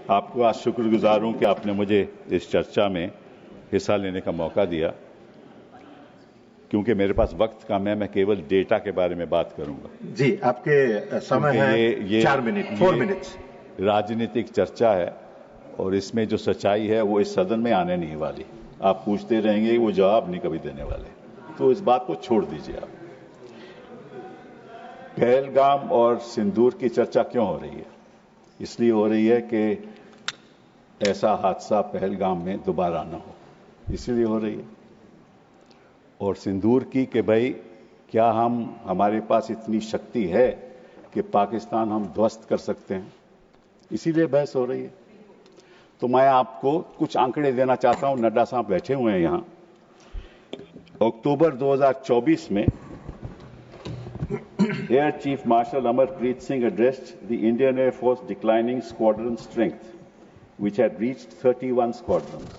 आपको आज शुक्रगुजार हूं कि आपने मुझे इस चर्चा में हिस्सा लेने का मौका दिया। क्योंकि मेरे पास वक्त कम है, मैं केवल डेटा के बारे में बात करूंगा। जी, आपके समय है ये 4 मिनट, 4 मिनट्स। राजनीतिक चर्चा है और इसमें जो सच्चाई है वो इस सदन में आने नहीं वाली। आप पूछते रहेंगे, वो जवाब नहीं कभी देने वाले, तो इस बात को छोड़ दीजिए आप। पहलगाम और सिंदूर की चर्चा क्यों हो रही है? इसलिए हो रही है कि ऐसा हादसा पहलगाम में दोबारा न हो, इसीलिए हो रही है। और सिंदूर की कि भाई क्या हमारे पास इतनी शक्ति है कि पाकिस्तान हम ध्वस्त कर सकते हैं, इसीलिए बहस हो रही है। तो मैं आपको कुछ आंकड़े देना चाहता हूं। नड्डा साहब बैठे हुए हैं यहां। अक्टूबर 2024 में air chief marshal Amarpreet Singh addressed the Indian Air Force declining squadron strength, which had reached 31 squadrons,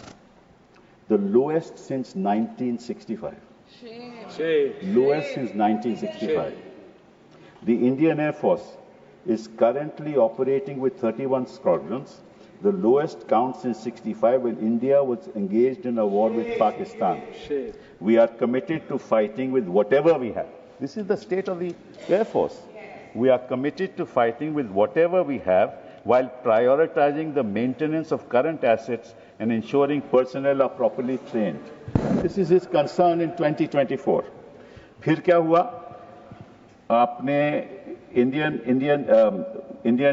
the lowest since 1965. Lowest since 1965. The Indian Air Force is currently operating with 31 squadrons, the lowest count since 65 when India was engaged in a war with Pakistan. We are committed to fighting with whatever we have. This is the state of the Air Force. We are committed to fighting with whatever we have while prioritizing the maintenance of current assets and ensuring personnel are properly trained. This is his concern in 2024. फिर क्या हुआ? आपने Indian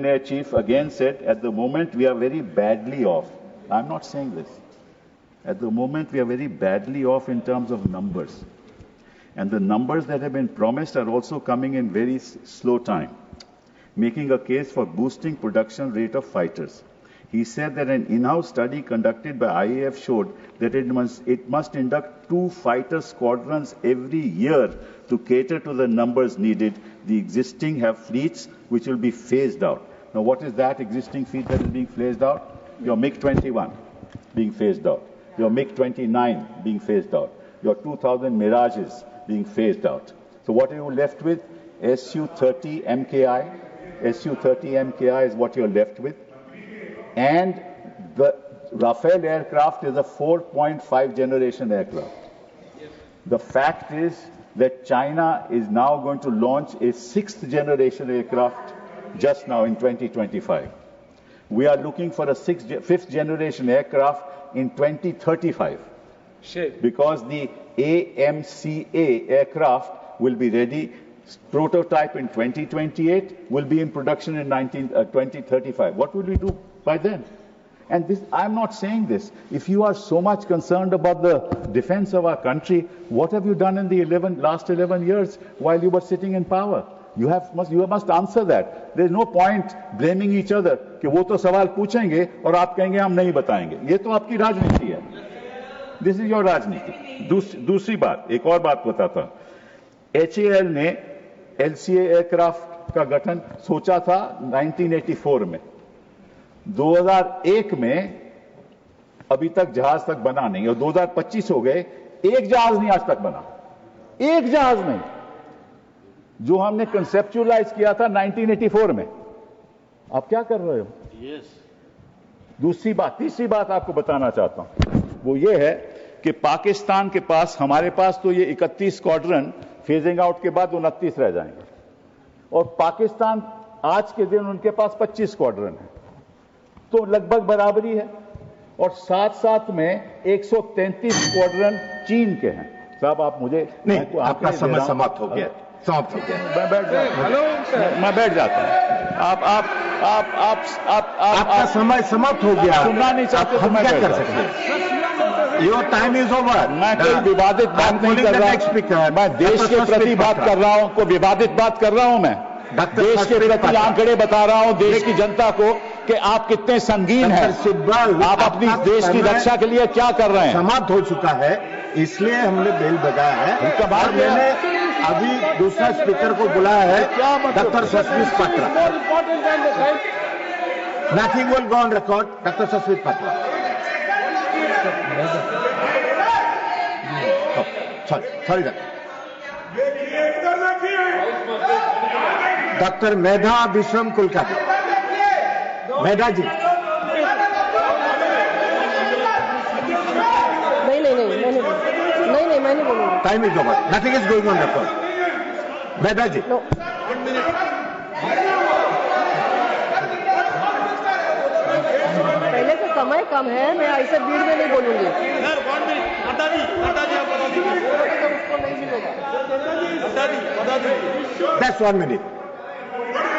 Air Chief again said, at the moment we are very badly off. I'm not saying this. At the moment we are very badly off in terms of numbers. And the numbers that have been promised are also coming in very slow time, making a case for boosting production rate of fighters. He said that an in-house study conducted by IAF showed that it must induct 2 fighter squadrons every year to cater to the numbers needed. The existing have fleets which will be phased out. Now, what is that existing fleet that is being phased out? Your MiG-21 being phased out. Your MiG-29 being phased out. Your 2000 Mirages being phased out. So what are you left with? Su-30 MKI. Su-30 MKI is what you're left with. And the Rafale aircraft is a 4.5 generation aircraft. The fact is that China is now going to launch a 6th generation aircraft just now in 2025. We are looking for a 5th generation aircraft in 2035. Because the AMCA aircraft will be ready, prototype in 2028, will be in production in 2035. What will we do by then? And this, I'm not saying this. If you are so much concerned about the defense of our country, what have you done in the last 11 years while you were sitting in power? You must answer that. There is no point blaming each other कि वो तो सवाल पूछेंगे और आप कहेंगे हम नहीं बताएंगे। ये तो आपकी राजनीति है। This is your राजनीति। दूसरी बात, एक और बात बताता हूं। HAL ने LCA एयरक्राफ्ट का गठन सोचा था 1984 में। 2001 में अभी तक जहाज तक बना नहीं और 2025 हो गए, एक जहाज नहीं आज तक बना। एक जहाज नहीं, जो हमने कंसेप्चुअलाइज किया था 1984 में। आप क्या कर रहे हो? दूसरी बात, तीसरी बात आपको बताना चाहता हूं, वो ये है कि पाकिस्तान के पास, हमारे पास तो ये 31 स्क्वाड्रन फेजिंग आउट के बाद 29 रह जाएंगे, और पाकिस्तान आज के दिन उनके पास 25 स्क्वाड्रन है, तो लगभग बराबरी है। और साथ साथ में 133 स्क्वाड्रन चीन के हैं। साहब आप मुझे नहीं, आपका समय समाप्त हो गया, समाप्त हो गया। मैं बैठ जाता हूं। आपका समय समाप्त हो गया। सुनना नहीं चाहते तो मैं क्या कर सकते हैं? Your time is over. मैं कोई विवादित बात नहीं कर रहा। मैं देश के प्रति बात कर रहा हूं, कोई विवादित बात कर रहा हूं। मैं देश के प्रति आंकड़े बता रहा हूं देश की जनता को कि आप कितने संगीन हैं। आप अपनी देश की रक्षा के लिए क्या कर रहे हैं? समाप्त हो चुका है, इसलिए हमने बेल बजाया है। और मैंने अभी दूसरा स्पीकर को बुलाया है, doctor Sasmit Patra. Nothing will go on record, doctor Sasmit Patra. Sorry doctor Medha Vishwam Kulkarni. Medha ji. मैं नहीं बोलूंगी। Time is over, nothing is going on record. Mehta ji, no, पहले से समय कम है, मैं ऐसे भीड़ में नहीं बोलूंगी। उसको नहीं मिलेगा। that's 1 minute.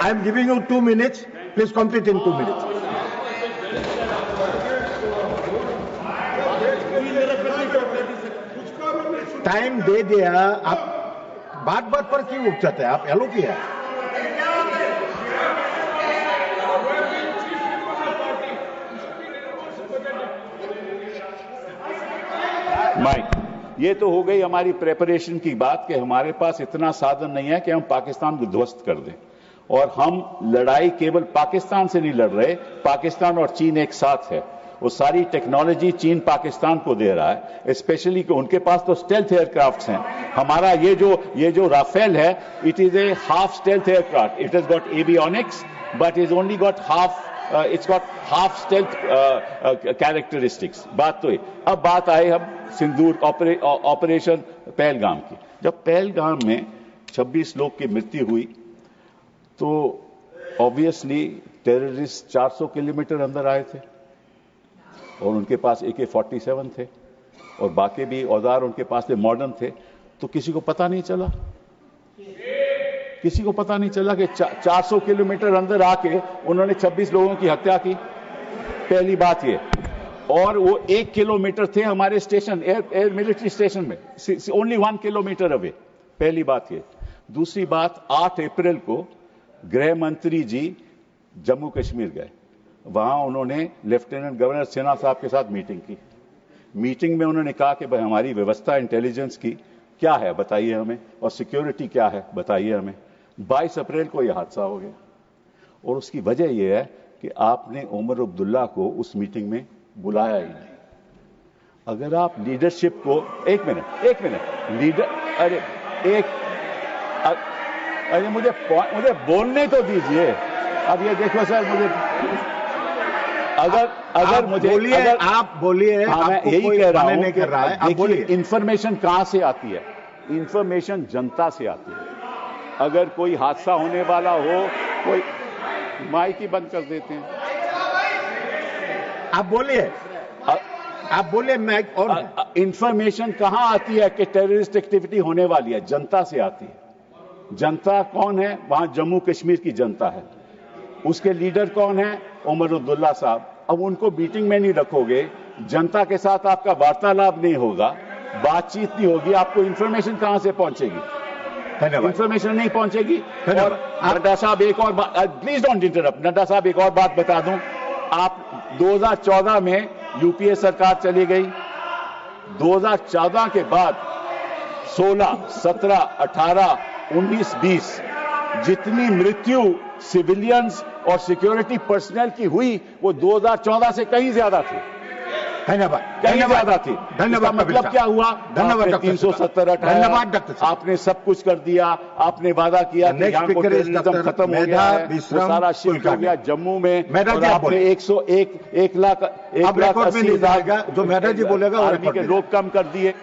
I am giving you 2 minutes. Please complete in 2 minutes. Time दे दिया, आप बात बात पर क्यों उठ जाते हैं? आप एलो किया है। माइक, ये तो हो गई हमारी प्रेपरेशन की बात कि हमारे पास इतना साधन नहीं है कि हम पाकिस्तान को ध्वस्त कर दें। और हम लड़ाई केवल पाकिस्तान से नहीं लड़ रहे, पाकिस्तान और चीन एक साथ है। वो सारी टेक्नोलॉजी चीन पाकिस्तान को दे रहा है, स्पेशली कि उनके पास तो स्टेल्थ एयरक्राफ्ट्स हैं। हमारा ये जो राफेल है, it is a half stealth aircraft. It has got avionics but is only got half, it's got half stealth characteristics. बात तो है। अब बात आए हम सिंदूर ऑपरेशन पहलगाम की। जब पहलगाम में 26 लोग की मृत्यु हुई तो ऑब्वियसली टेररिस्ट 400 किलोमीटर अंदर आए थे और उनके पास AK-47 थे और बाकी भी औजार उनके पास थे, मॉडर्न थे। तो किसी को पता नहीं चला, किसी को पता नहीं चला कि 400 किलोमीटर अंदर आके उन्होंने 26 लोगों की हत्या की। पहली बात ये। और वो 1 किलोमीटर थे हमारे स्टेशन, एयर मिलिट्री स्टेशन में, ओनली 1 किलोमीटर अवे। पहली बात ये। दूसरी बात, 8 अप्रैल को गृह मंत्री जी जम्मू कश्मीर गए। वहां उन्होंने लेफ्टिनेंट गवर्नर सिन्हा साहब के साथ मीटिंग की। मीटिंग में उन्होंने कहा कि भाई हमारी व्यवस्था इंटेलिजेंस की क्या है बताइए हमें, और सिक्योरिटी क्या है बताइए हमें। 22 अप्रैल को यह हादसा हो गया और उसकी वजह यह है कि आपने उमर अब्दुल्ला को उस मीटिंग में बुलाया ही नहीं। अगर आप लीडरशिप को, एक मिनट लीडर, अरे मुझे बोलने तो दीजिए। अब ये देखो सर, मुझे अगर मुझे बोलिए, आप बोलिए। हाँ, मैं यही कह रहा हूं नहीं कर रहा है, आप बोलिए। इंफॉर्मेशन कहां से आती है? इंफॉर्मेशन जनता से आती है। अगर कोई हादसा होने वाला हो, कोई माइक ही बंद कर देते हैं। आप बोलिए, आप बोलिए। मैं और इंफॉर्मेशन कहां आती है कि टेररिस्ट एक्टिविटी होने वाली है? जनता से आती है। जनता कौन है? वहां जम्मू कश्मीर की जनता है। उसके लीडर कौन है? उमर अब्दुल्ला साहब। अब उनको मीटिंग में नहीं रखोगे, जनता के साथ आपका वार्तालाप नहीं होगा, बातचीत नहीं होगी, आपको इंफॉर्मेशन कहां से पहुंचेगी? इंफॉर्मेशन नहीं पहुंचेगी। और नड्डा साहब एक और बात, प्लीज डोंट इंटरप्ट। नड्डा साहब एक और बात बता दूं, आप 2014 में यूपीए सरकार चली गई। 2014 के बाद 16, 17, 18, 19, 20 जितनी मृत्यु सिविलियंस और सिक्योरिटी पर्सनल की हुई वो 2014 से कहीं ज्यादा थी। धन्यवाद, कहीं ज्यादा थी। धन्यवाद। मतलब क्या हुआ? धन्यवाद। 370 धन्यवाद डॉक्टर। आपने सब कुछ कर दिया। आपने वादा किया कि यहाँ को टेररिज्म खत्म हो गया है, वो सारा शिफ्ट हो गया जम्मू में। और आपने 1 लाख 80,000 जो मेहता जी बोलेगा आर्मी के लोग कम कर दिए।